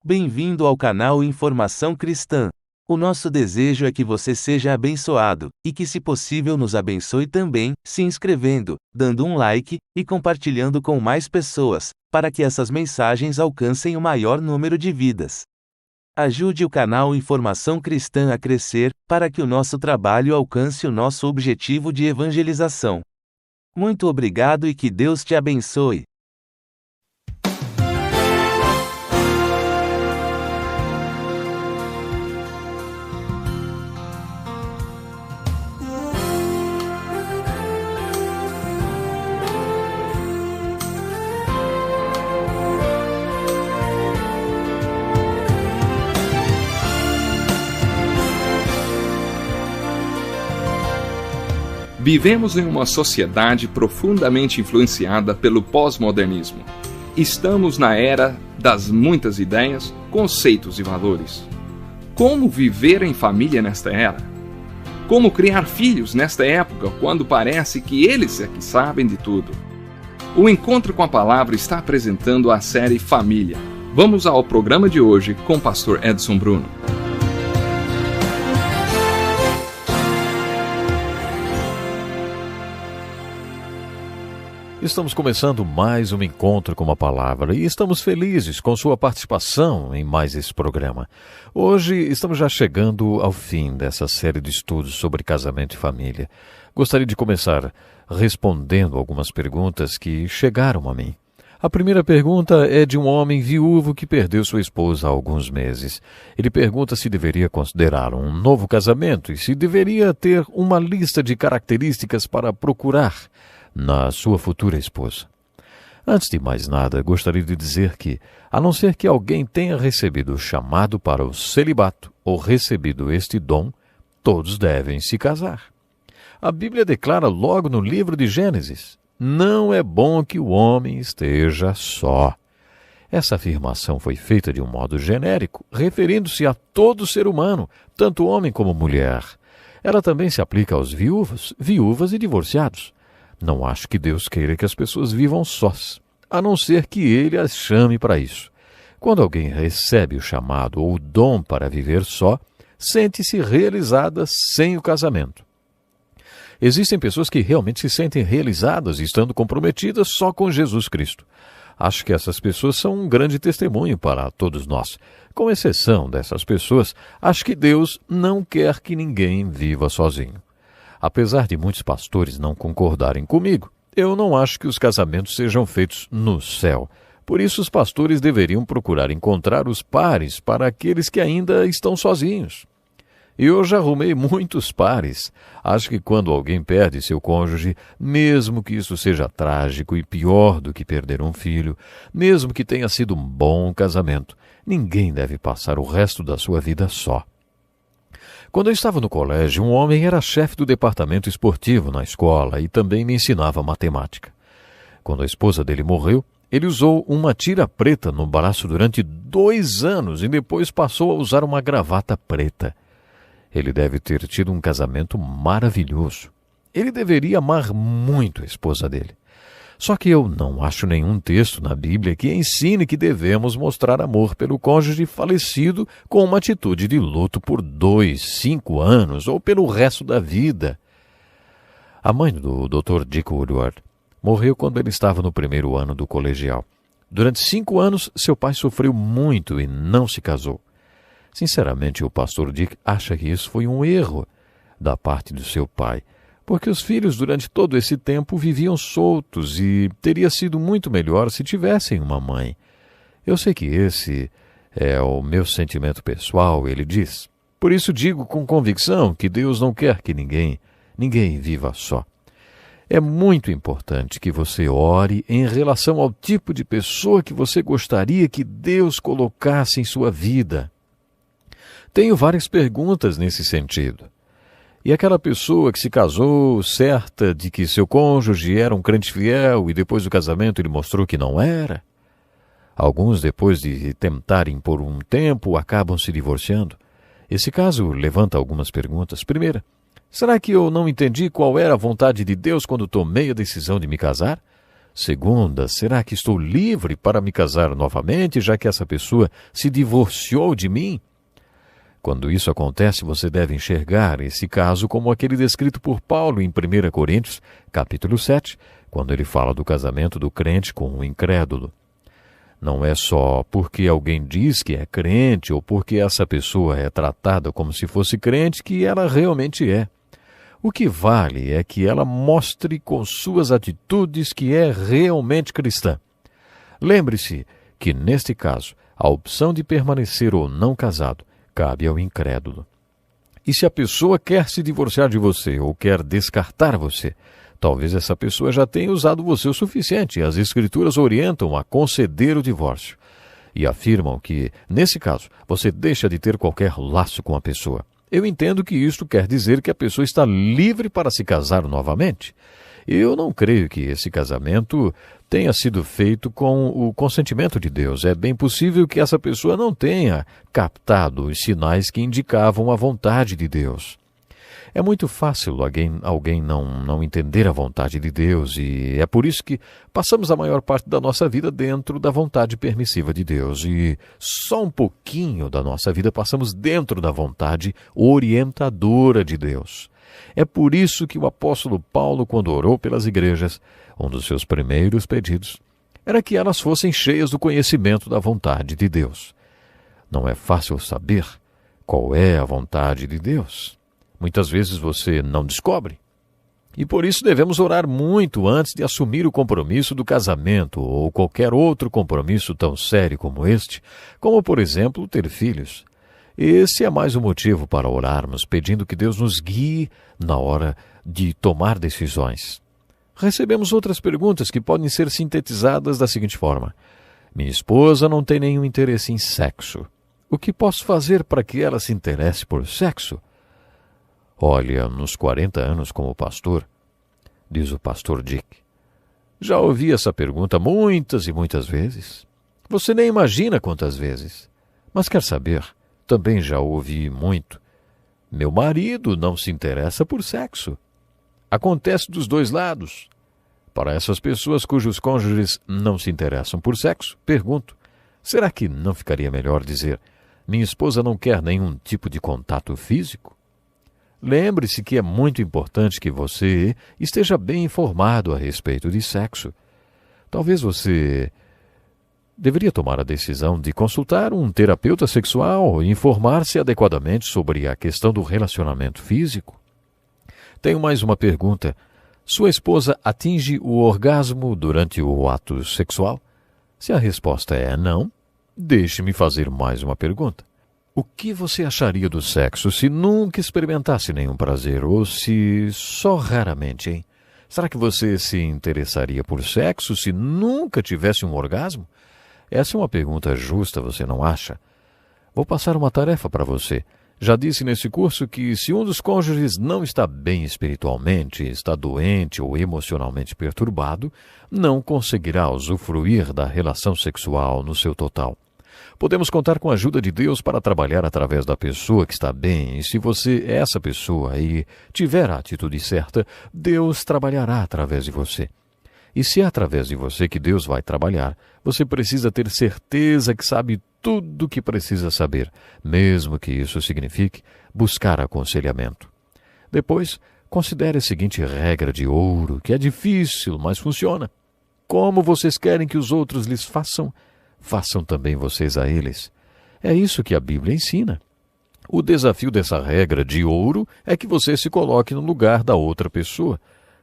Bem-vindo ao canal Informação Cristã. O nosso desejo é que você seja abençoado, e que se possível nos abençoe também, se inscrevendo, dando um like, e compartilhando com mais pessoas, para que essas mensagens alcancem o maior número de vidas. Ajude o canal Informação Cristã a crescer, para que o nosso trabalho alcance o nosso objetivo de evangelização. Muito obrigado e que Deus te abençoe. Vivemos em uma sociedade profundamente influenciada pelo pós-modernismo. Estamos na era das muitas ideias, conceitos e valores. Como viver em família nesta era? Como criar filhos nesta época, quando parece que eles é que sabem de tudo? O Encontro com a Palavra está apresentando a série Família. Vamos ao programa de hoje com o pastor Edson Bruno. Estamos começando mais um Encontro com a Palavra e estamos felizes com sua participação em mais esse programa. Hoje estamos já chegando ao fim dessa série de estudos sobre casamento e família. Gostaria de começar respondendo algumas perguntas que chegaram a mim. A primeira pergunta é de um homem viúvo que perdeu sua esposa há alguns meses. Ele pergunta se deveria considerar um novo casamento e se deveria ter uma lista de características para procurar na sua futura esposa. Antes de mais nada, gostaria de dizer que, a não ser que alguém tenha recebido o chamado para o celibato ou recebido este dom, todos devem se casar. A Bíblia declara logo no livro de Gênesis: não é bom que o homem esteja só. Essa afirmação foi feita de um modo genérico, referindo-se a todo ser humano, tanto homem como mulher. Ela também se aplica aos viúvos, viúvas e divorciados. Não acho que Deus queira que as pessoas vivam sós, a não ser que Ele as chame para isso. Quando alguém recebe o chamado ou o dom para viver só, sente-se realizada sem o casamento. Existem pessoas que realmente se sentem realizadas estando comprometidas só com Jesus Cristo. Acho que essas pessoas são um grande testemunho para todos nós. Com exceção dessas pessoas, acho que Deus não quer que ninguém viva sozinho. Apesar de muitos pastores não concordarem comigo, eu não acho que os casamentos sejam feitos no céu. Por isso, os pastores deveriam procurar encontrar os pares para aqueles que ainda estão sozinhos. Eu já arrumei muitos pares. Acho que quando alguém perde seu cônjuge, mesmo que isso seja trágico e pior do que perder um filho, mesmo que tenha sido um bom casamento, ninguém deve passar o resto da sua vida só. Quando eu estava no colégio, um homem era chefe do departamento esportivo na escola e também me ensinava matemática. Quando a esposa dele morreu, ele usou uma tira preta no braço durante 2 anos e depois passou a usar uma gravata preta. Ele deve ter tido um casamento maravilhoso. Ele deveria amar muito a esposa dele. Só que eu não acho nenhum texto na Bíblia que ensine que devemos mostrar amor pelo cônjuge falecido com uma atitude de luto por 2, 5 anos ou pelo resto da vida. A mãe do Dr. Dick Woodward morreu quando ele estava no 1º ano do colegial. Durante 5 anos, seu pai sofreu muito e não se casou. Sinceramente, o pastor Dick acha que isso foi um erro da parte do seu pai, porque os filhos durante todo esse tempo viviam soltos e teria sido muito melhor se tivessem uma mãe. Eu sei que esse é o meu sentimento pessoal, ele diz. Por isso digo com convicção que Deus não quer que ninguém viva só. É muito importante que você ore em relação ao tipo de pessoa que você gostaria que Deus colocasse em sua vida. Tenho várias perguntas nesse sentido. E aquela pessoa que se casou certa de que seu cônjuge era um crente fiel e depois do casamento ele mostrou que não era? Alguns, depois de tentarem por um tempo, acabam se divorciando. Esse caso levanta algumas perguntas. Primeira, será que eu não entendi qual era a vontade de Deus quando tomei a decisão de me casar? Segunda, será que estou livre para me casar novamente, já que essa pessoa se divorciou de mim? Quando isso acontece, você deve enxergar esse caso como aquele descrito por Paulo em 1 Coríntios, capítulo 7, quando ele fala do casamento do crente com o incrédulo. Não é só porque alguém diz que é crente ou porque essa pessoa é tratada como se fosse crente que ela realmente é. O que vale é que ela mostre com suas atitudes que é realmente cristã. Lembre-se que, neste caso, a opção de permanecer ou não casado cabe ao incrédulo. E se a pessoa quer se divorciar de você ou quer descartar você, talvez essa pessoa já tenha usado você o suficiente e as Escrituras orientam a conceder o divórcio. E afirmam que, nesse caso, você deixa de ter qualquer laço com a pessoa. Eu entendo que isto quer dizer que a pessoa está livre para se casar novamente. Eu não creio que esse casamento tenha sido feito com o consentimento de Deus. É bem possível que essa pessoa não tenha captado os sinais que indicavam a vontade de Deus. É muito fácil alguém não entender a vontade de Deus e é por isso que passamos a maior parte da nossa vida dentro da vontade permissiva de Deus e só um pouquinho da nossa vida passamos dentro da vontade orientadora de Deus. É por isso que o apóstolo Paulo, quando orou pelas igrejas, um dos seus primeiros pedidos era que elas fossem cheias do conhecimento da vontade de Deus. Não é fácil saber qual é a vontade de Deus. Muitas vezes você não descobre. E por isso devemos orar muito antes de assumir o compromisso do casamento ou qualquer outro compromisso tão sério como este, como, por exemplo, ter filhos. Esse é mais um motivo para orarmos, pedindo que Deus nos guie na hora de tomar decisões. Recebemos outras perguntas que podem ser sintetizadas da seguinte forma: minha esposa não tem nenhum interesse em sexo. O que posso fazer para que ela se interesse por sexo? Olha, nos 40 anos como pastor, diz o pastor Dick, já ouvi essa pergunta muitas e muitas vezes. Você nem imagina quantas vezes. Mas quer saber? Também já ouvi muito. Meu marido não se interessa por sexo. Acontece dos dois lados. Para essas pessoas cujos cônjuges não se interessam por sexo, pergunto, será que não ficaria melhor dizer, minha esposa não quer nenhum tipo de contato físico? Lembre-se que é muito importante que você esteja bem informado a respeito de sexo. Talvez você deveria tomar a decisão de consultar um terapeuta sexual e informar-se adequadamente sobre a questão do relacionamento físico. Tenho mais uma pergunta. Sua esposa atinge o orgasmo durante o ato sexual? Se a resposta é não, deixe-me fazer mais uma pergunta. O que você acharia do sexo se nunca experimentasse nenhum prazer, ou se só raramente, hein? Será que você se interessaria por sexo se nunca tivesse um orgasmo? Essa é uma pergunta justa, você não acha? Vou passar uma tarefa para você. Já disse nesse curso que se um dos cônjuges não está bem espiritualmente, está doente ou emocionalmente perturbado, não conseguirá usufruir da relação sexual no seu total. Podemos contar com a ajuda de Deus para trabalhar através da pessoa que está bem, e se você é essa pessoa e tiver a atitude certa, Deus trabalhará através de você. E se é através de você que Deus vai trabalhar, você precisa ter certeza que sabe tudo o que precisa saber, mesmo que isso signifique buscar aconselhamento. Depois, considere a seguinte regra de ouro, que é difícil, mas funciona. Como vocês querem que os outros lhes façam, façam também vocês a eles. É isso que a Bíblia ensina. O desafio dessa regra de ouro é que você se coloque no lugar da outra pessoa.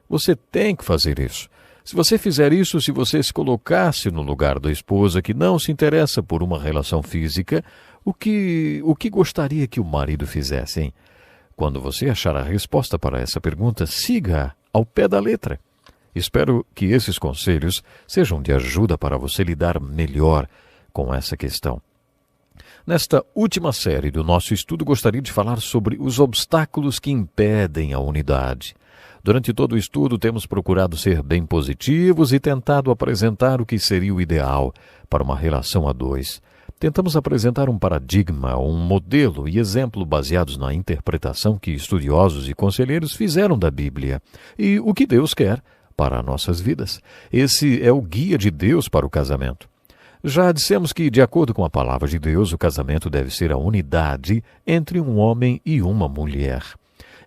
Você tem que fazer isso. Se você fizer isso, se você se colocasse no lugar da esposa que não se interessa por uma relação física, o que gostaria que o marido fizesse, hein? Quando você achar a resposta para essa pergunta, siga ao pé da letra. Espero que esses conselhos sejam de ajuda para você lidar melhor com essa questão. Nesta última série do nosso estudo, gostaria de falar sobre os obstáculos que impedem a unidade. Durante todo o estudo, temos procurado ser bem positivos e tentado apresentar o que seria o ideal para uma relação a dois. Tentamos apresentar um paradigma, um modelo e exemplo baseados na interpretação que estudiosos e conselheiros fizeram da Bíblia e o que Deus quer para nossas vidas. Esse é o guia de Deus para o casamento. Já dissemos que, de acordo com a palavra de Deus, o casamento deve ser a unidade entre um homem e uma mulher.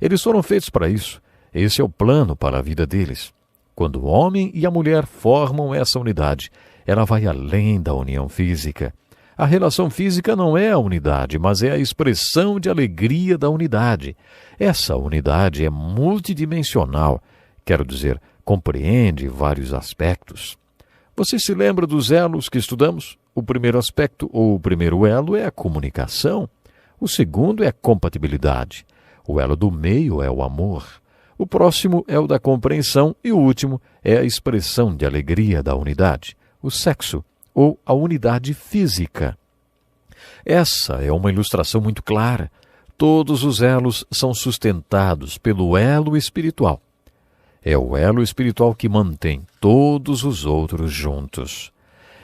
Eles foram feitos para isso. Esse é o plano para a vida deles. Quando o homem e a mulher formam essa unidade, ela vai além da união física. A relação física não é a unidade, mas é a expressão de alegria da unidade. Essa unidade é multidimensional, quero dizer, compreende vários aspectos. Você se lembra dos elos que estudamos? O primeiro aspecto, ou o primeiro elo, é a comunicação. O segundo é a compatibilidade. O elo do meio é o amor. O próximo é o da compreensão e o último é a expressão de alegria da unidade, o sexo, ou a unidade física. Essa é uma ilustração muito clara. Todos os elos são sustentados pelo elo espiritual. É o elo espiritual que mantém todos os outros juntos.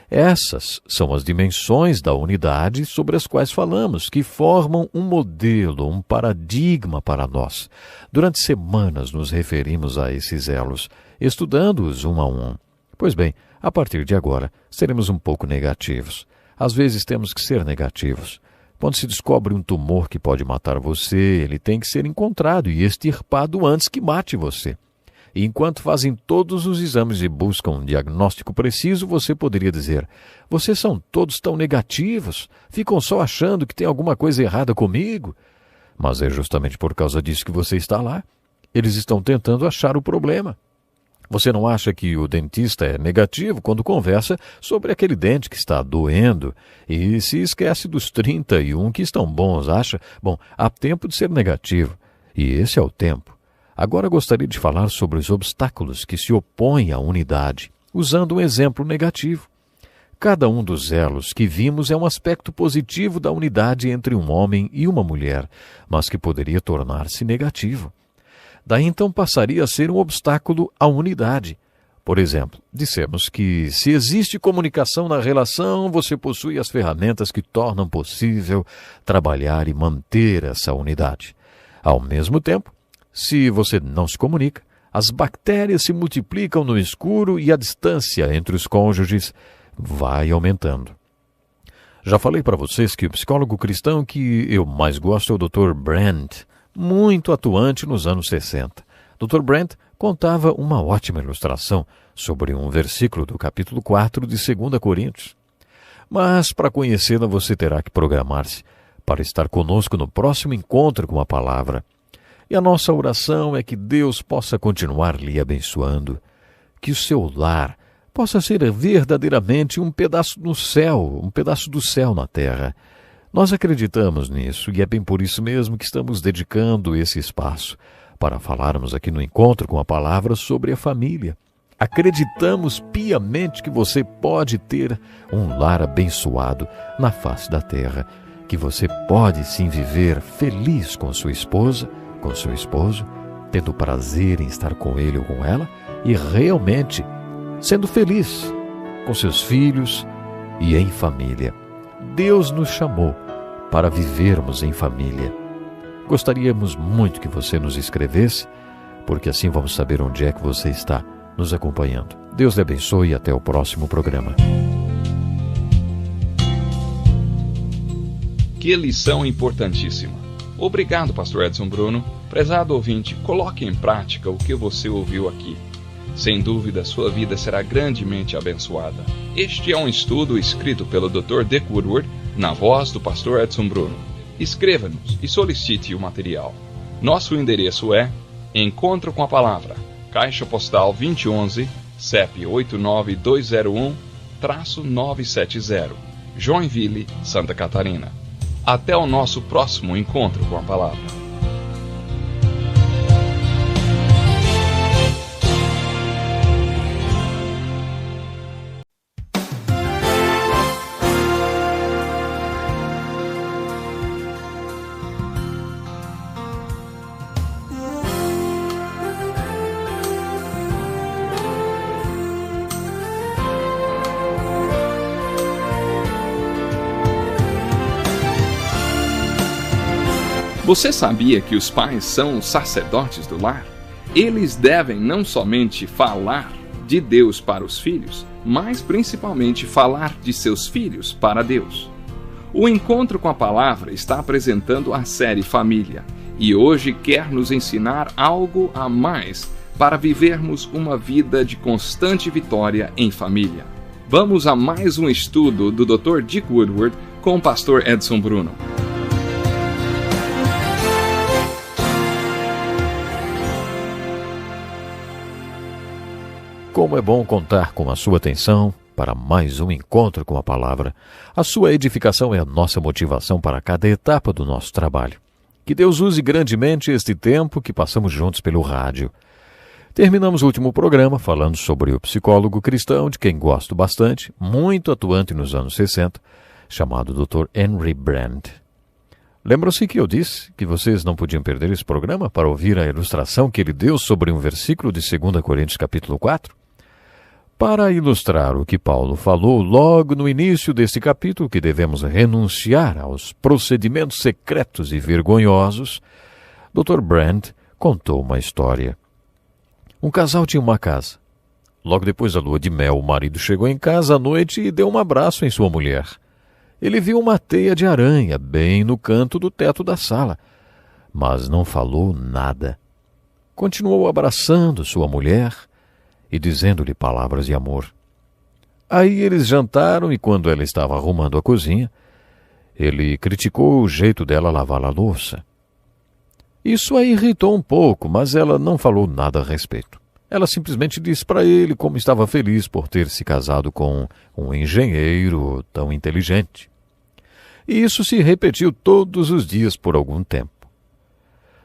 Essas são as dimensões da unidade sobre as quais falamos, que formam um modelo, um paradigma para nós. Durante semanas nos referimos a esses elos, estudando-os um a um. Pois bem, a partir de agora, seremos um pouco negativos. Às vezes temos que ser negativos. Quando se descobre um tumor que pode matar você, ele tem que ser encontrado e extirpado antes que mate você. E enquanto fazem todos os exames e buscam um diagnóstico preciso, você poderia dizer: vocês são todos tão negativos, ficam só achando que tem alguma coisa errada comigo. Mas é justamente por causa disso que você está lá. Eles estão tentando achar o problema. Você não acha que o dentista é negativo quando conversa sobre aquele dente que está doendo e se esquece dos 31 que estão bons, acha? Bom, há tempo de ser negativo, e esse é o tempo. Agora gostaria de falar sobre os obstáculos que se opõem à unidade, usando um exemplo negativo. Cada um dos elos que vimos é um aspecto positivo da unidade entre um homem e uma mulher, mas que poderia tornar-se negativo. Daí então passaria a ser um obstáculo à unidade. Por exemplo, dissemos que se existe comunicação na relação, você possui as ferramentas que tornam possível trabalhar e manter essa unidade. Ao mesmo tempo, se você não se comunica, as bactérias se multiplicam no escuro e a distância entre os cônjuges vai aumentando. Já falei para vocês que o psicólogo cristão que eu mais gosto é o Dr. Brand, muito atuante nos anos 60. Dr. Brand contava uma ótima ilustração sobre um versículo do capítulo 4 de 2 Coríntios. Mas para conhecê-la você terá que programar-se para estar conosco no próximo encontro com a palavra. E a nossa oração é que Deus possa continuar lhe abençoando, que o seu lar possa ser verdadeiramente um pedaço no céu, um pedaço do céu na terra. Nós acreditamos nisso e é bem por isso mesmo que estamos dedicando esse espaço para falarmos aqui no Encontro com a Palavra sobre a família. Acreditamos piamente que você pode ter um lar abençoado na face da terra, que você pode sim viver feliz com sua esposa, com seu esposo, tendo prazer em estar com ele ou com ela e realmente sendo feliz com seus filhos e em família. Deus nos chamou para vivermos em família. Gostaríamos muito que você nos escrevesse, porque assim vamos saber onde é que você está nos acompanhando. Deus lhe abençoe e até o próximo programa. Que lição importantíssima. Obrigado, Pastor Edson Bruno. Prezado ouvinte, coloque em prática o que você ouviu aqui. Sem dúvida, sua vida será grandemente abençoada. Este é um estudo escrito pelo Dr. Dick Woodward, na voz do Pastor Edson Bruno. Escreva-nos e solicite o material. Nosso endereço é Encontro com a Palavra, Caixa Postal 2011, CEP 89201-970, Joinville, Santa Catarina. Até o nosso próximo Encontro com a Palavra. Você sabia que os pais são os sacerdotes do lar? Eles devem não somente falar de Deus para os filhos, mas principalmente falar de seus filhos para Deus. O Encontro com a Palavra está apresentando a série Família e hoje quer nos ensinar algo a mais para vivermos uma vida de constante vitória em família. Vamos a mais um estudo do Dr. Dick Woodward com o pastor Edson Bruno. Como é bom contar com a sua atenção para mais um encontro com a palavra. A sua edificação é a nossa motivação para cada etapa do nosso trabalho. Que Deus use grandemente este tempo que passamos juntos pelo rádio. Terminamos o último programa falando sobre o psicólogo cristão, de quem gosto bastante, muito atuante nos anos 60, chamado Dr. Henry Brand. Lembram-se que eu disse que vocês não podiam perder esse programa para ouvir a ilustração que ele deu sobre um versículo de 2 Coríntios capítulo 4? Para ilustrar o que Paulo falou logo no início deste capítulo, que devemos renunciar aos procedimentos secretos e vergonhosos, Dr. Brand contou uma história. Um casal tinha uma casa. Logo depois da lua de mel, o marido chegou em casa à noite e deu um abraço em sua mulher. Ele viu uma teia de aranha bem no canto do teto da sala, mas não falou nada. Continuou abraçando sua mulher e dizendo-lhe palavras de amor. Aí eles jantaram e quando ela estava arrumando a cozinha, ele criticou o jeito dela lavar a louça. Isso a irritou um pouco, mas ela não falou nada a respeito. Ela simplesmente disse para ele como estava feliz por ter se casado com um engenheiro tão inteligente. E isso se repetiu todos os dias por algum tempo.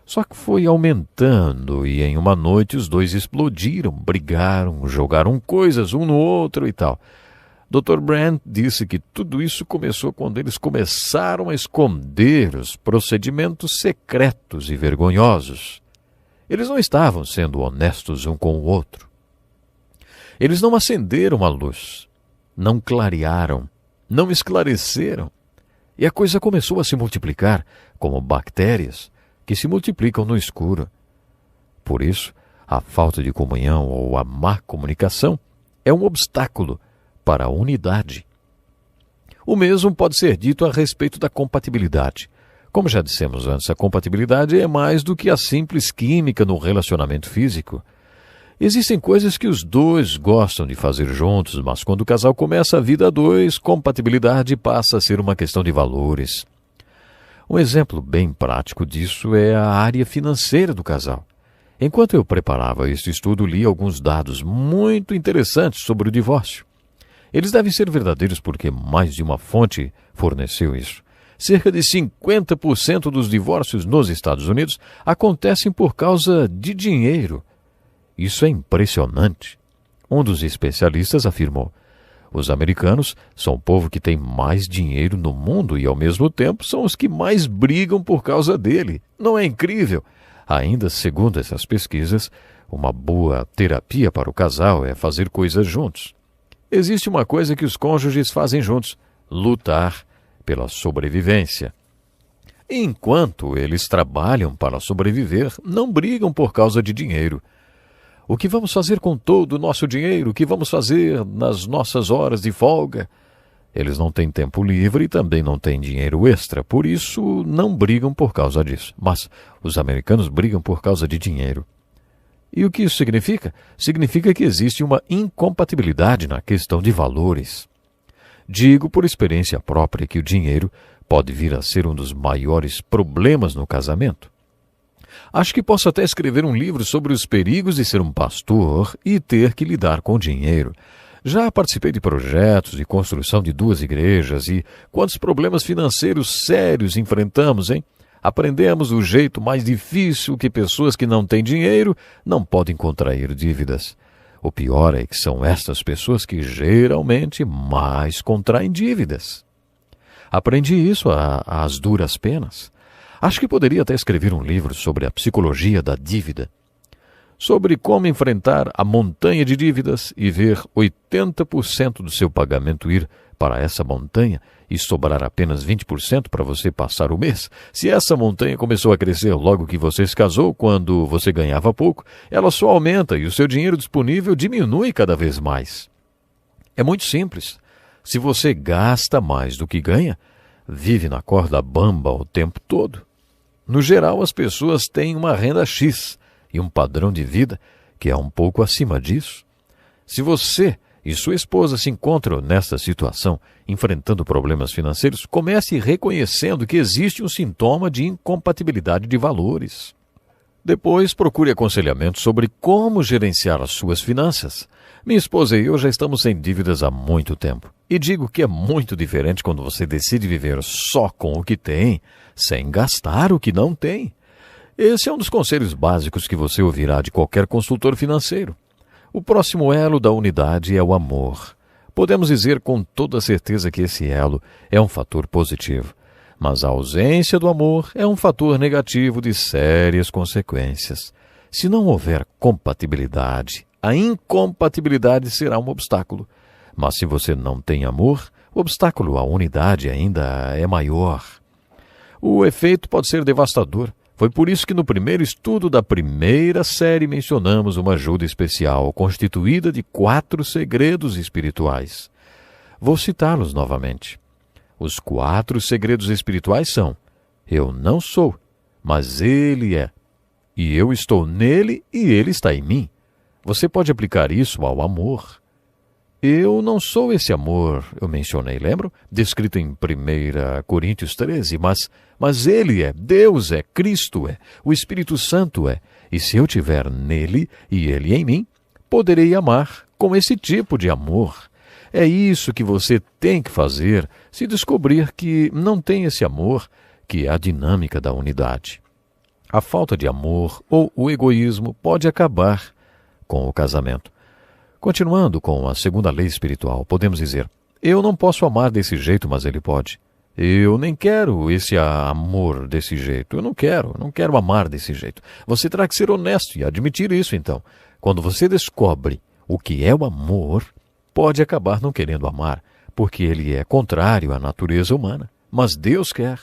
Só que foi aumentando e em uma noite os dois explodiram, brigaram, jogaram coisas um no outro e tal. Dr. Brand disse que tudo isso começou quando eles começaram a esconder os procedimentos secretos e vergonhosos. Eles não estavam sendo honestos um com o outro. Eles não acenderam a luz, não clarearam, não esclareceram. E a coisa começou a se multiplicar como bactérias que se multiplicam no escuro. Por isso, a falta de comunhão ou a má comunicação é um obstáculo para a unidade. O mesmo pode ser dito a respeito da compatibilidade. Como já dissemos antes, a compatibilidade é mais do que a simples química no relacionamento físico. Existem coisas que os dois gostam de fazer juntos, mas quando o casal começa a vida a dois, compatibilidade passa a ser uma questão de valores. Um exemplo bem prático disso é a área financeira do casal. Enquanto eu preparava este estudo, li alguns dados muito interessantes sobre o divórcio. Eles devem ser verdadeiros porque mais de uma fonte forneceu isso. Cerca de 50% dos divórcios nos Estados Unidos acontecem por causa de dinheiro. Isso é impressionante. Um dos especialistas afirmou: os americanos são o povo que tem mais dinheiro no mundo e, ao mesmo tempo, são os que mais brigam por causa dele. Não é incrível? Ainda, segundo essas pesquisas, uma boa terapia para o casal é fazer coisas juntos. Existe uma coisa que os cônjuges fazem juntos: lutar pela sobrevivência. Enquanto eles trabalham para sobreviver, não brigam por causa de dinheiro. O que vamos fazer com todo o nosso dinheiro? O que vamos fazer nas nossas horas de folga? Eles não têm tempo livre e também não têm dinheiro extra, por isso não brigam por causa disso. Mas os americanos brigam por causa de dinheiro. E o que isso significa? Significa que existe uma incompatibilidade na questão de valores. Digo por experiência própria que o dinheiro pode vir a ser um dos maiores problemas no casamento. Acho que posso até escrever um livro sobre os perigos de ser um pastor e ter que lidar com dinheiro. Já participei de projetos de construção de 2 igrejas e quantos problemas financeiros sérios enfrentamos, hein? Aprendemos o jeito mais difícil que pessoas que não têm dinheiro não podem contrair dívidas. O pior é que são estas pessoas que geralmente mais contraem dívidas. Aprendi isso às duras penas. Acho que poderia até escrever um livro sobre a psicologia da dívida, sobre como enfrentar a montanha de dívidas e ver 80% do seu pagamento ir para essa montanha e sobrar apenas 20% para você passar o mês, se essa montanha começou a crescer logo que você se casou, quando você ganhava pouco, ela só aumenta e o seu dinheiro disponível diminui cada vez mais. É muito simples. Se você gasta mais do que ganha, vive na corda bamba o tempo todo. No geral, as pessoas têm uma renda X e um padrão de vida que é um pouco acima disso. Se você e sua esposa se encontram nesta situação, enfrentando problemas financeiros, comece reconhecendo que existe um sintoma de incompatibilidade de valores. Depois, procure aconselhamento sobre como gerenciar as suas finanças. Minha esposa e eu já estamos sem dívidas há muito tempo. E digo que é muito diferente quando você decide viver só com o que tem, sem gastar o que não tem. Esse é um dos conselhos básicos que você ouvirá de qualquer consultor financeiro. O próximo elo da unidade é o amor. Podemos dizer com toda certeza que esse elo é um fator positivo, mas a ausência do amor é um fator negativo de sérias consequências. Se não houver compatibilidade, a incompatibilidade será um obstáculo. Mas se você não tem amor, o obstáculo à unidade ainda é maior. O efeito pode ser devastador. Foi por isso que no primeiro estudo da primeira série mencionamos uma ajuda especial constituída de 4 segredos espirituais. Vou citá-los novamente. Os 4 segredos espirituais são: eu não sou, mas Ele é. E eu estou nele e Ele está em mim. Você pode aplicar isso ao amor. Eu não sou esse amor, eu mencionei, lembram? Descrito em 1 Coríntios 13, mas Ele é, Deus é, Cristo é, o Espírito Santo é. E se eu estiver nele e Ele em mim, poderei amar com esse tipo de amor. É isso que você tem que fazer se descobrir que não tem esse amor, que é a dinâmica da unidade. A falta de amor ou o egoísmo pode acabar com o casamento. Continuando com a segunda lei espiritual, podemos dizer: eu não posso amar desse jeito, mas ele pode. Eu nem quero esse amor desse jeito. Eu não quero amar desse jeito. Você terá que ser honesto e admitir isso, então. Quando você descobre o que é o amor, pode acabar não querendo amar, porque ele é contrário à natureza humana. Mas Deus quer,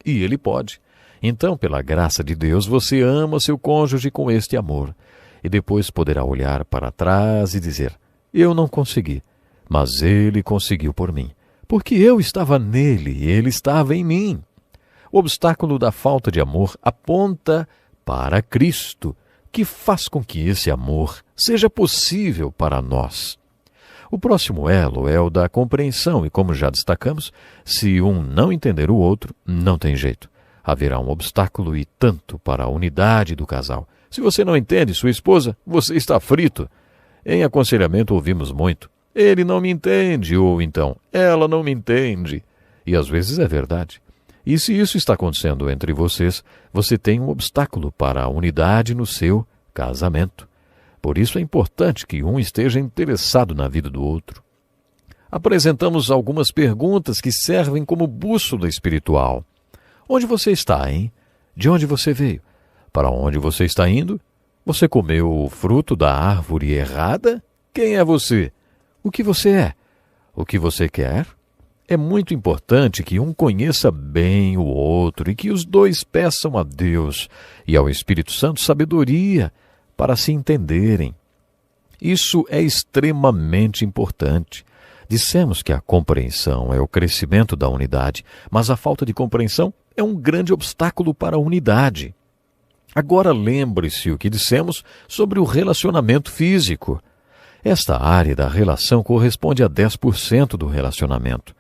e Ele pode. Então, pela graça de Deus, você ama seu cônjuge com este amor. E depois poderá olhar para trás e dizer: eu não consegui, mas Ele conseguiu por mim, porque eu estava nele e Ele estava em mim. O obstáculo da falta de amor aponta para Cristo, que faz com que esse amor seja possível para nós. O próximo elo é o da compreensão e, como já destacamos, se um não entender o outro, não tem jeito. Haverá um obstáculo e tanto para a unidade do casal. Se você não entende sua esposa, você está frito. Em aconselhamento ouvimos muito: ele não me entende, ou então, ela não me entende. E às vezes é verdade. E se isso está acontecendo entre vocês, você tem um obstáculo para a unidade no seu casamento. Por isso é importante que um esteja interessado na vida do outro. Apresentamos algumas perguntas que servem como bússola espiritual. Onde você está, hein? De onde você veio? Para onde você está indo? Você comeu o fruto da árvore errada? Quem é você? O que você é? O que você quer? É muito importante que um conheça bem o outro e que os dois peçam a Deus e ao Espírito Santo sabedoria para se entenderem. Isso é extremamente importante. Dissemos que a compreensão é o crescimento da unidade, mas a falta de compreensão é um grande obstáculo para a unidade. Agora lembre-se o que dissemos sobre o relacionamento físico. Esta área da relação corresponde a 10% do relacionamento.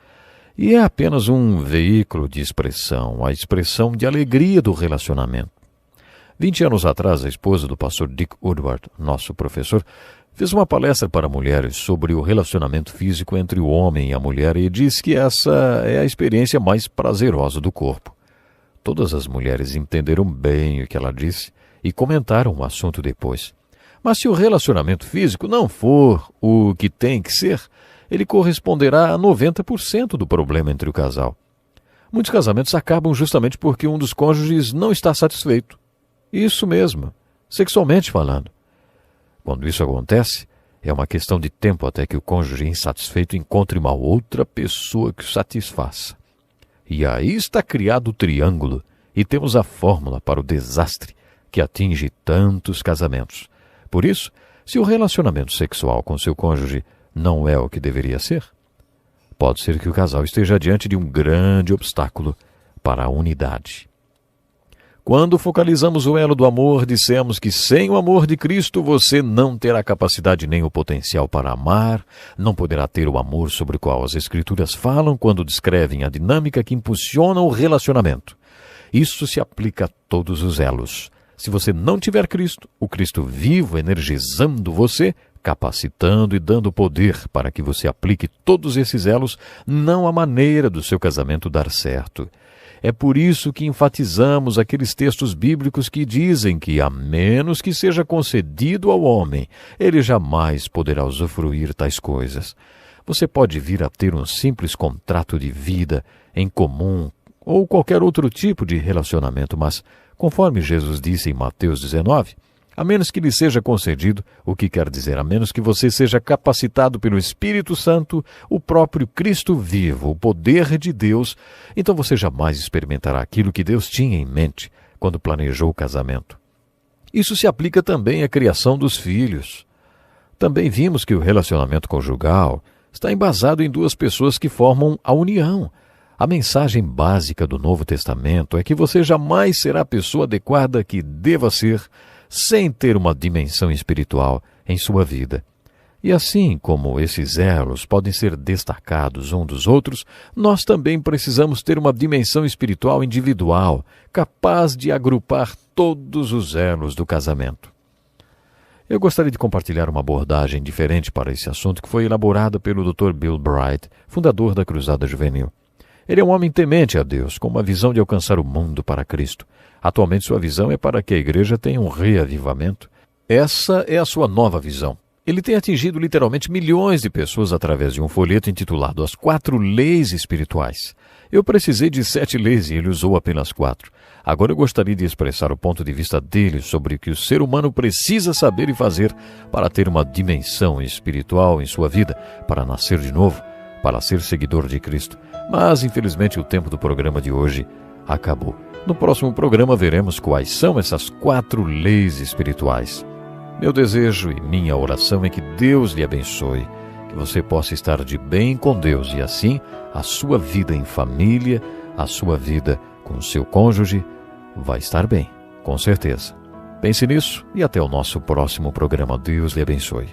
E é apenas um veículo de expressão, a expressão de alegria do relacionamento. 20 anos atrás, a esposa do pastor Dick Woodward, nosso professor, fez uma palestra para mulheres sobre o relacionamento físico entre o homem e a mulher e disse que essa é a experiência mais prazerosa do corpo. Todas as mulheres entenderam bem o que ela disse e comentaram o assunto depois. Mas se o relacionamento físico não for o que tem que ser, ele corresponderá a 90% do problema entre o casal. Muitos casamentos acabam justamente porque um dos cônjuges não está satisfeito. Isso mesmo, sexualmente falando. Quando isso acontece, É uma questão de tempo até que o cônjuge insatisfeito encontre uma outra pessoa que o satisfaça. E aí está criado o triângulo e temos a fórmula para o desastre que atinge tantos casamentos. Por isso, se o relacionamento sexual com seu cônjuge não é o que deveria ser, pode ser que o casal esteja diante de um grande obstáculo para a unidade. Quando focalizamos o elo do amor, dissemos que sem o amor de Cristo você não terá capacidade nem o potencial para amar, não poderá ter o amor sobre o qual as Escrituras falam quando descrevem a dinâmica que impulsiona o relacionamento. Isso se aplica a todos os elos. Se você não tiver Cristo, o Cristo vivo energizando você, capacitando e dando poder para que você aplique todos esses elos, não há maneira do seu casamento dar certo. É por isso que enfatizamos aqueles textos bíblicos que dizem que, a menos que seja concedido ao homem, ele jamais poderá usufruir tais coisas. Você pode vir a ter um simples contrato de vida em comum ou qualquer outro tipo de relacionamento, mas, conforme Jesus disse em Mateus 19, a menos que lhe seja concedido, o que quer dizer, a menos que você seja capacitado pelo Espírito Santo, o próprio Cristo vivo, o poder de Deus, então você jamais experimentará aquilo que Deus tinha em mente quando planejou o casamento. Isso se aplica também à criação dos filhos. Também vimos que o relacionamento conjugal está embasado em duas pessoas que formam a união. A mensagem básica do Novo Testamento é que você jamais será a pessoa adequada que deva ser sem ter uma dimensão espiritual em sua vida. E assim como esses elos podem ser destacados um dos outros, nós também precisamos ter uma dimensão espiritual individual, capaz de agrupar todos os elos do casamento. Eu gostaria de compartilhar uma abordagem diferente para esse assunto que foi elaborada pelo Dr. Bill Bright, fundador da Cruzada Juvenil. Ele é um homem temente a Deus, com uma visão de alcançar o mundo para Cristo. Atualmente sua visão é para que a igreja tenha um reavivamento. Essa é a sua nova visão. Ele tem atingido literalmente milhões de pessoas através de um folheto intitulado As 4 Leis Espirituais. Eu precisei de 7 leis e ele usou apenas 4. Agora eu gostaria de expressar o ponto de vista dele sobre o que o ser humano precisa saber e fazer para ter uma dimensão espiritual em sua vida, para nascer de novo, para ser seguidor de Cristo. Mas, infelizmente, o tempo do programa de hoje acabou. No próximo programa veremos quais são essas 4 leis espirituais. Meu desejo e minha oração é que Deus lhe abençoe, que você possa estar de bem com Deus e assim a sua vida em família, a sua vida com seu cônjuge vai estar bem, com certeza. Pense nisso e até o nosso próximo programa. Deus lhe abençoe.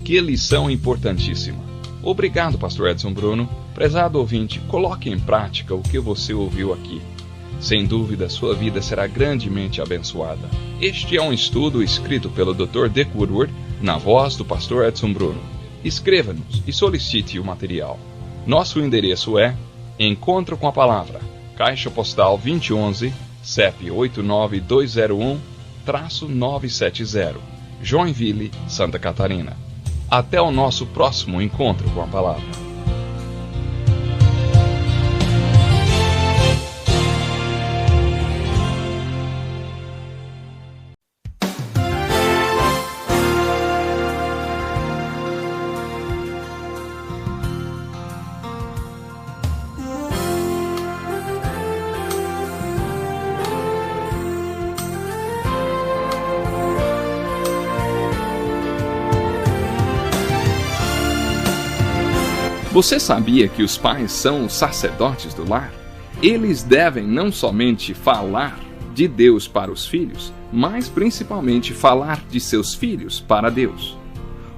Que lição importantíssima. Obrigado, Pastor Edson Bruno. Prezado ouvinte, coloque em prática o que você ouviu aqui. Sem dúvida, sua vida será grandemente abençoada. Este é um estudo escrito pelo Dr. Dick Woodward, na voz do Pastor Edson Bruno. Escreva-nos e solicite o material. Nosso endereço é Encontro com a Palavra, Caixa Postal 2011, CEP 89201-970, Joinville, Santa Catarina. Até o nosso próximo encontro com a Palavra. Você sabia que os pais são os sacerdotes do lar? Eles devem não somente falar de Deus para os filhos, mas principalmente falar de seus filhos para Deus.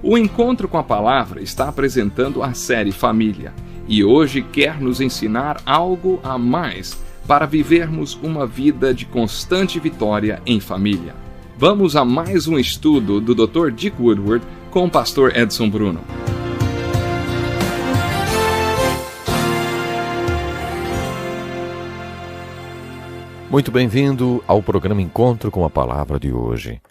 O Encontro com a Palavra está apresentando a série Família e hoje quer nos ensinar algo a mais para vivermos uma vida de constante vitória em família. Vamos a mais um estudo do Dr. Dick Woodward com o Pastor Edson Bruno. Muito bem-vindo ao programa Encontro com a Palavra de hoje.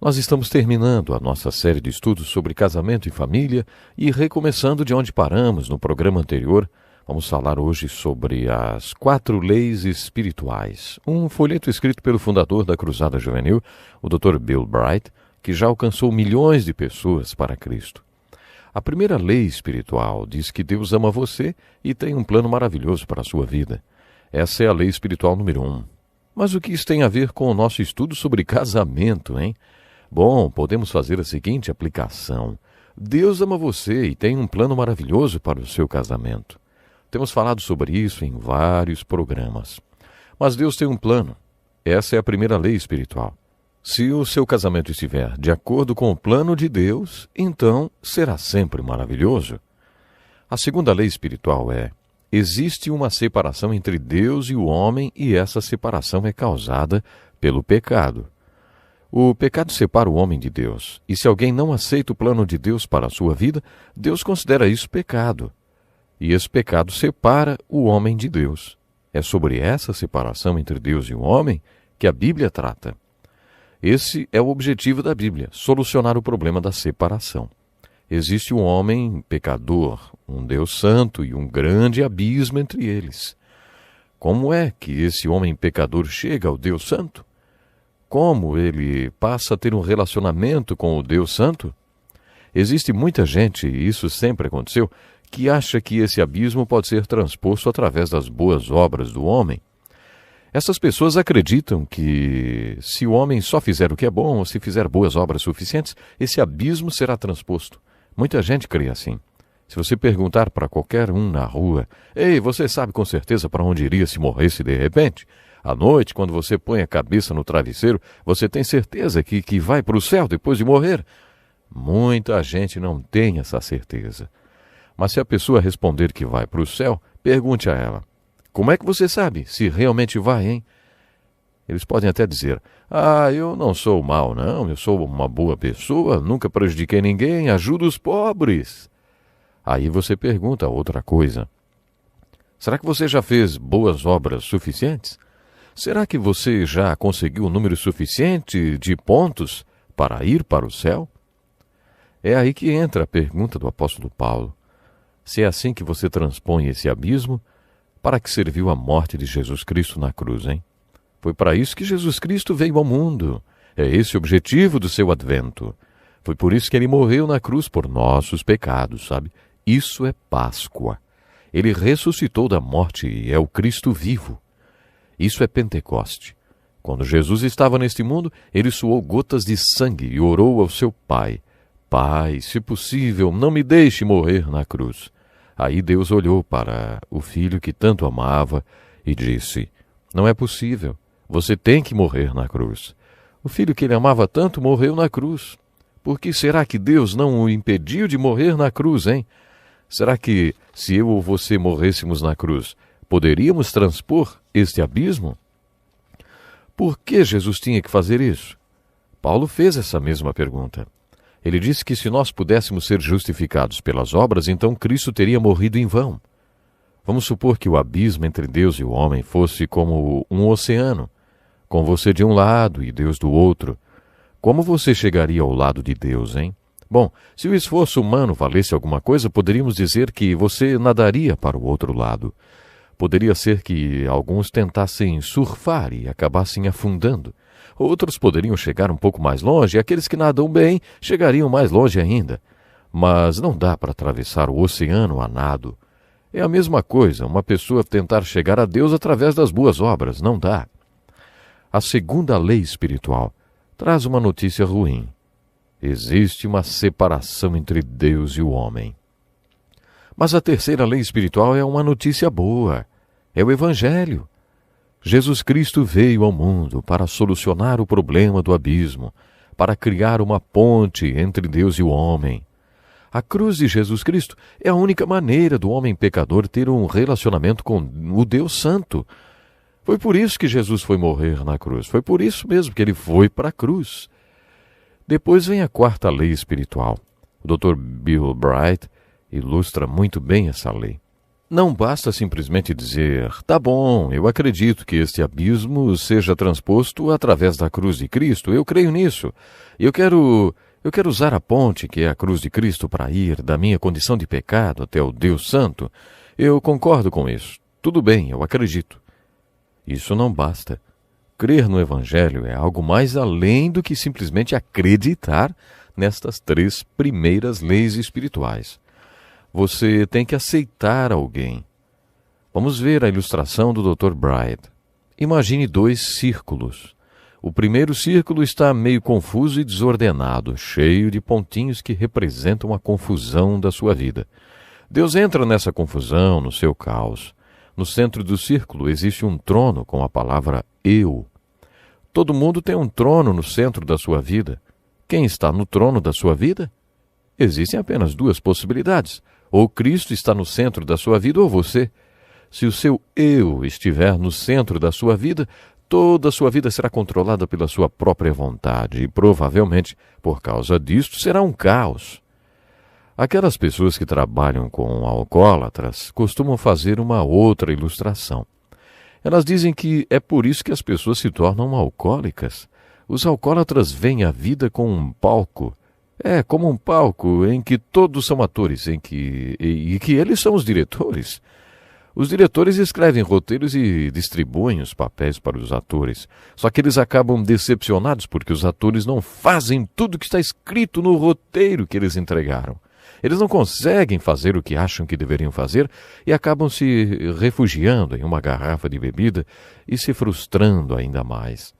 Nós estamos terminando a nossa série de estudos sobre casamento e família e recomeçando de onde paramos no programa anterior, Vamos falar hoje sobre as 4 leis espirituais. Um folheto escrito pelo fundador da Cruzada Juvenil, o Dr. Bill Bright, que já alcançou milhões de pessoas para Cristo. A primeira lei espiritual diz que Deus ama você e tem um plano maravilhoso para a sua vida. Essa é a lei espiritual número 1. Mas o que isso tem a ver com o nosso estudo sobre casamento, hein? Bom, podemos fazer a seguinte aplicação. Deus ama você e tem um plano maravilhoso para o seu casamento. Temos falado sobre isso em vários programas. Mas Deus tem um plano. Essa é a primeira lei espiritual. Se o seu casamento estiver de acordo com o plano de Deus, então será sempre maravilhoso. A segunda lei espiritual é: existe uma separação entre Deus e o homem e essa separação é causada pelo pecado. O pecado separa o homem de Deus, e se alguém não aceita o plano de Deus para a sua vida, Deus considera isso pecado. E esse pecado separa o homem de Deus. É sobre essa separação entre Deus e o homem que a Bíblia trata. Esse é o objetivo da Bíblia, solucionar o problema da separação. Existe um homem pecador, um Deus santo e um grande abismo entre eles. Como é que esse homem pecador chega ao Deus santo? Como ele passa a ter um relacionamento com o Deus santo? Existe muita gente, e isso sempre aconteceu, que acha que esse abismo pode ser transposto através das boas obras do homem. Essas pessoas acreditam que, se o homem só fizer o que é bom, ou se fizer boas obras suficientes, esse abismo será transposto. Muita gente crê assim. Se você perguntar para qualquer um na rua: ei, você sabe com certeza para onde iria se morresse de repente? À noite, quando você põe a cabeça no travesseiro, você tem certeza que vai para o céu depois de morrer? Muita gente não tem essa certeza. Mas se a pessoa responder que vai para o céu, pergunte a ela: como é que você sabe se realmente vai, hein? Eles podem até dizer: eu não sou mau, não, eu sou uma boa pessoa, nunca prejudiquei ninguém, ajudo os pobres. Aí você pergunta outra coisa: será que você já fez boas obras suficientes? Será que você já conseguiu um número suficiente de pontos para ir para o céu? É aí que entra a pergunta do apóstolo Paulo. Se é assim que você transpõe esse abismo, para que serviu a morte de Jesus Cristo na cruz, hein? Foi para isso que Jesus Cristo veio ao mundo. É esse o objetivo do seu advento. Foi por isso que ele morreu na cruz por nossos pecados, sabe? Isso é Páscoa. Ele ressuscitou da morte e é o Cristo vivo. Isso é Pentecoste. Quando Jesus estava neste mundo, ele suou gotas de sangue e orou ao seu Pai: Pai, se possível, não me deixe morrer na cruz. Aí Deus olhou para o filho que tanto amava e disse: não é possível, você tem que morrer na cruz. O filho que ele amava tanto morreu na cruz. Por que será que Deus não o impediu de morrer na cruz, hein? Será que, se eu ou você morrêssemos na cruz, poderíamos transpor este abismo? Por que Jesus tinha que fazer isso? Paulo fez essa mesma pergunta. Ele disse que se nós pudéssemos ser justificados pelas obras, então Cristo teria morrido em vão. Vamos supor que o abismo entre Deus e o homem fosse como um oceano, com você de um lado e Deus do outro. Como você chegaria ao lado de Deus, hein? Bom, se o esforço humano valesse alguma coisa, poderíamos dizer que você nadaria para o outro lado. Poderia ser que alguns tentassem surfar e acabassem afundando. Outros poderiam chegar um pouco mais longe e aqueles que nadam bem chegariam mais longe ainda. Mas não dá para atravessar o oceano a nado. É a mesma coisa uma pessoa tentar chegar a Deus através das boas obras. Não dá. A segunda lei espiritual traz uma notícia ruim. Existe uma separação entre Deus e o homem. Mas a terceira lei espiritual é uma notícia boa. É o Evangelho. Jesus Cristo veio ao mundo para solucionar o problema do abismo, para criar uma ponte entre Deus e o homem. A cruz de Jesus Cristo é a única maneira do homem pecador ter um relacionamento com o Deus Santo. Foi por isso que Jesus foi morrer na cruz. Foi por isso mesmo que ele foi para a cruz. Depois vem a quarta lei espiritual. O Dr. Bill Bright ilustra muito bem essa lei. Não basta simplesmente dizer: tá bom, eu acredito que este abismo seja transposto através da cruz de Cristo, eu creio nisso. Eu quero usar a ponte que é a cruz de Cristo para ir da minha condição de pecado até o Deus Santo. Eu concordo com isso. Tudo bem, eu acredito. Isso não basta. Crer no Evangelho é algo mais além do que simplesmente acreditar nestas 3 primeiras leis espirituais. Você tem que aceitar alguém. Vamos ver a ilustração do Dr. Bright. Imagine 2 círculos. O primeiro círculo está meio confuso e desordenado, cheio de pontinhos que representam a confusão da sua vida. Deus entra nessa confusão, no seu caos. No centro do círculo existe um trono com a palavra Eu. Todo mundo tem um trono no centro da sua vida. Quem está no trono da sua vida? Existem apenas 2 possibilidades. Ou Cristo está no centro da sua vida ou você. Se o seu Eu estiver no centro da sua vida, toda a sua vida será controlada pela sua própria vontade e provavelmente, por causa disto, será um caos. Aquelas pessoas que trabalham com alcoólatras costumam fazer uma outra ilustração. Elas dizem que é por isso que as pessoas se tornam alcoólicas. Os alcoólatras veem a vida como um palco. É como um palco em que todos são atores, e que eles são os diretores. Os diretores escrevem roteiros e distribuem os papéis para os atores. Só que eles acabam decepcionados porque os atores não fazem tudo que está escrito no roteiro que eles entregaram. Eles não conseguem fazer o que acham que deveriam fazer e acabam se refugiando em uma garrafa de bebida e se frustrando ainda mais.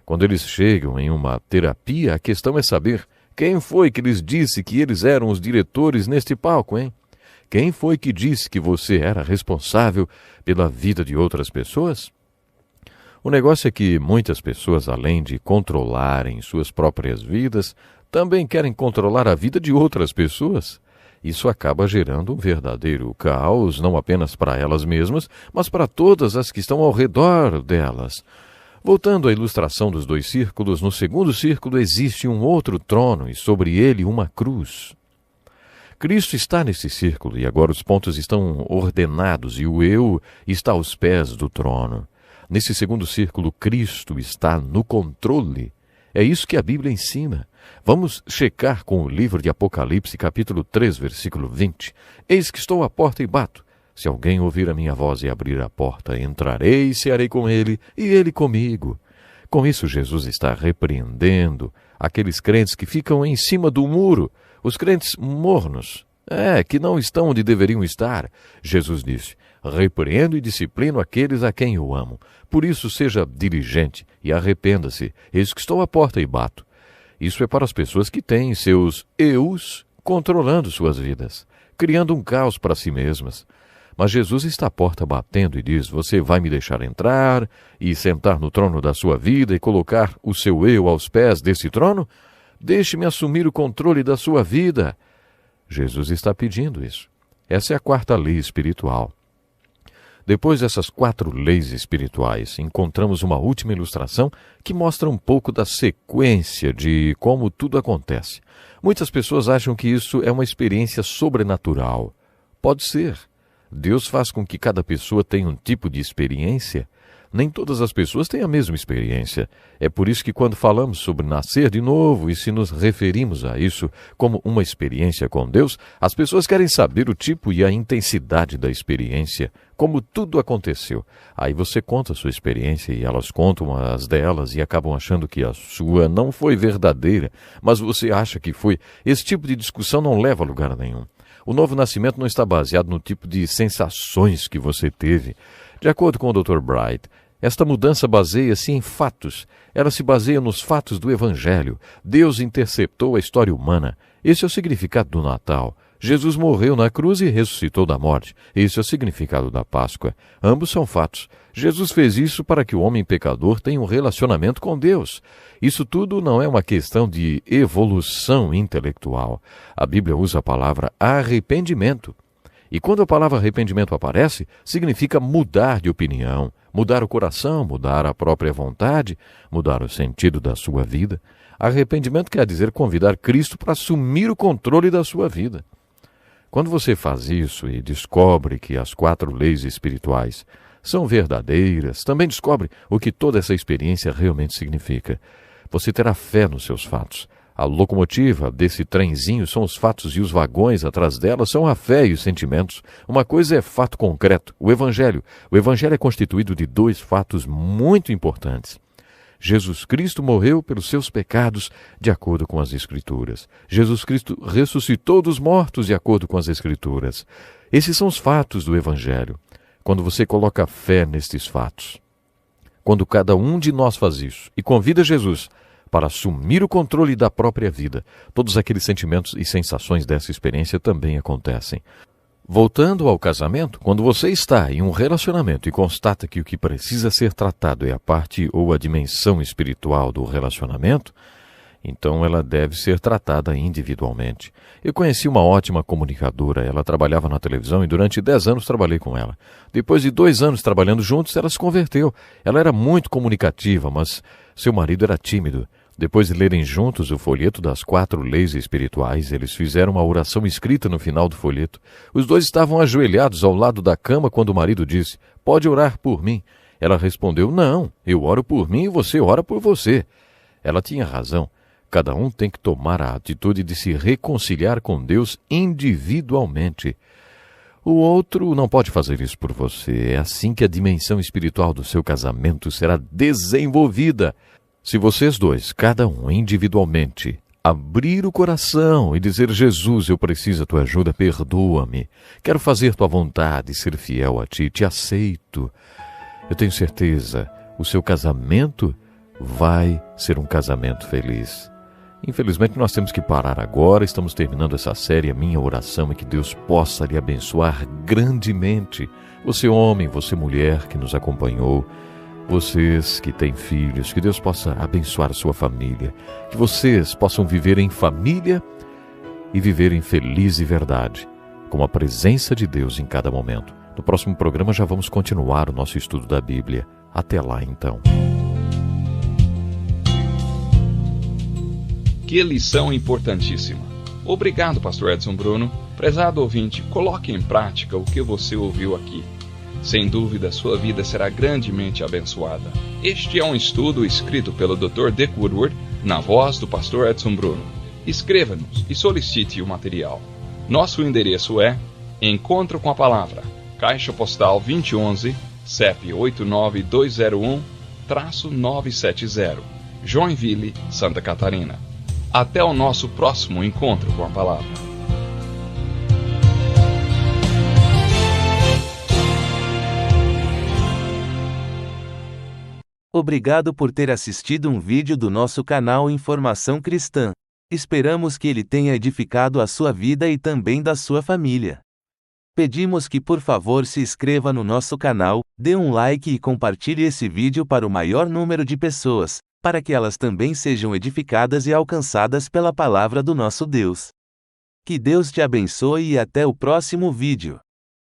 Quando eles chegam em uma terapia, a questão é saber quem foi que lhes disse que eles eram os diretores neste palco, hein? Quem foi que disse que você era responsável pela vida de outras pessoas? O negócio é que muitas pessoas, além de controlarem suas próprias vidas, também querem controlar a vida de outras pessoas. Isso acaba gerando um verdadeiro caos, não apenas para elas mesmas, mas para todas as que estão ao redor delas. Voltando à ilustração dos 2 círculos, no segundo círculo existe um outro trono e sobre ele uma cruz. Cristo está nesse círculo e agora os pontos estão ordenados e o Eu está aos pés do trono. Nesse segundo círculo, Cristo está no controle. É isso que a Bíblia ensina. Vamos checar com o livro de Apocalipse, capítulo 3, versículo 20. Eis que estou à porta e bato. Se alguém ouvir a minha voz e abrir a porta, entrarei e cearei com ele, e ele comigo. Com isso, Jesus está repreendendo aqueles crentes que ficam em cima do muro, os crentes mornos, que não estão onde deveriam estar. Jesus disse: repreendo e disciplino aqueles a quem eu amo. Por isso seja diligente e arrependa-se. Eis que estou à porta e bato. Isso é para as pessoas que têm seus eus controlando suas vidas, criando um caos para si mesmas. Mas Jesus está à porta batendo e diz: você vai me deixar entrar e sentar no trono da sua vida e colocar o seu eu aos pés desse trono? Deixe-me assumir o controle da sua vida. Jesus está pedindo isso. Essa é a 4ª lei espiritual. Depois dessas 4 leis espirituais, encontramos uma última ilustração que mostra um pouco da sequência de como tudo acontece. Muitas pessoas acham que isso é uma experiência sobrenatural. Pode ser. Deus faz com que cada pessoa tenha um tipo de experiência. Nem todas as pessoas têm a mesma experiência. É por isso que quando falamos sobre nascer de novo e se nos referimos a isso como uma experiência com Deus, as pessoas querem saber o tipo e a intensidade da experiência, como tudo aconteceu. Aí você conta a sua experiência e elas contam as delas e acabam achando que a sua não foi verdadeira, mas você acha que foi. Esse tipo de discussão não leva a lugar nenhum. O novo nascimento não está baseado no tipo de sensações que você teve. De acordo com o Dr. Bright, esta mudança baseia-se em fatos. Ela se baseia nos fatos do Evangelho. Deus interceptou a história humana. Esse é o significado do Natal. Jesus morreu na cruz e ressuscitou da morte. Esse é o significado da Páscoa. Ambos são fatos. Jesus fez isso para que o homem pecador tenha um relacionamento com Deus. Isso tudo não é uma questão de evolução intelectual. A Bíblia usa a palavra arrependimento. E quando a palavra arrependimento aparece, significa mudar de opinião, mudar o coração, mudar a própria vontade, mudar o sentido da sua vida. Arrependimento quer dizer convidar Cristo para assumir o controle da sua vida. Quando você faz isso e descobre que as 4 leis espirituais são verdadeiras, também descobre o que toda essa experiência realmente significa. Você terá fé nos seus fatos. A locomotiva desse trenzinho são os fatos e os vagões atrás dela são a fé e os sentimentos. Uma coisa é fato concreto, o Evangelho. O Evangelho é constituído de 2 fatos muito importantes. Jesus Cristo morreu pelos seus pecados, de acordo com as Escrituras. Jesus Cristo ressuscitou dos mortos, de acordo com as Escrituras. Esses são os fatos do Evangelho. Quando você coloca fé nestes fatos, quando cada um de nós faz isso e convida Jesus para assumir o controle da própria vida, todos aqueles sentimentos e sensações dessa experiência também acontecem. Voltando ao casamento, quando você está em um relacionamento e constata que o que precisa ser tratado é a parte ou a dimensão espiritual do relacionamento, então ela deve ser tratada individualmente. Eu conheci uma ótima comunicadora, ela trabalhava na televisão e durante 10 anos trabalhei com ela. Depois de 2 anos trabalhando juntos, ela se converteu. Ela era muito comunicativa, mas seu marido era tímido. Depois de lerem juntos o folheto das 4 leis espirituais, eles fizeram uma oração escrita no final do folheto. Os 2 estavam ajoelhados ao lado da cama quando o marido disse: "Pode orar por mim." Ela respondeu: "Não, eu oro por mim e você ora por você." Ela tinha razão. Cada um tem que tomar a atitude de se reconciliar com Deus individualmente. O outro não pode fazer isso por você. É assim que a dimensão espiritual do seu casamento será desenvolvida. Se vocês 2, cada um individualmente, abrir o coração e dizer: "Jesus, eu preciso da tua ajuda, perdoa-me. Quero fazer tua vontade, ser fiel a ti, te aceito." Eu tenho certeza, o seu casamento vai ser um casamento feliz. Infelizmente, nós temos que parar agora. Estamos terminando essa série. A minha oração é que Deus possa lhe abençoar grandemente. Você homem, você mulher que nos acompanhou, vocês que têm filhos, que Deus possa abençoar a sua família, que vocês possam viver em família e viver em feliz e verdade, com a presença de Deus em cada momento. No próximo programa já vamos continuar o nosso estudo da Bíblia. Até lá, então. Que lição importantíssima. Obrigado, Pastor Edson Bruno. Prezado ouvinte, coloque em prática o que você ouviu aqui. Sem dúvida, sua vida será grandemente abençoada. Este é um estudo escrito pelo Dr. Dick Woodward, na voz do Pastor Edson Bruno. Escreva-nos e solicite o material. Nosso endereço é Encontro com a Palavra, Caixa Postal 2011, CEP 89201-970, Joinville, Santa Catarina. Até o nosso próximo encontro com a Palavra. Obrigado por ter assistido um vídeo do nosso canal Informação Cristã. Esperamos que ele tenha edificado a sua vida e também da sua família. Pedimos que por favor se inscreva no nosso canal, dê um like e compartilhe esse vídeo para o maior número de pessoas, para que elas também sejam edificadas e alcançadas pela palavra do nosso Deus. Que Deus te abençoe e até o próximo vídeo.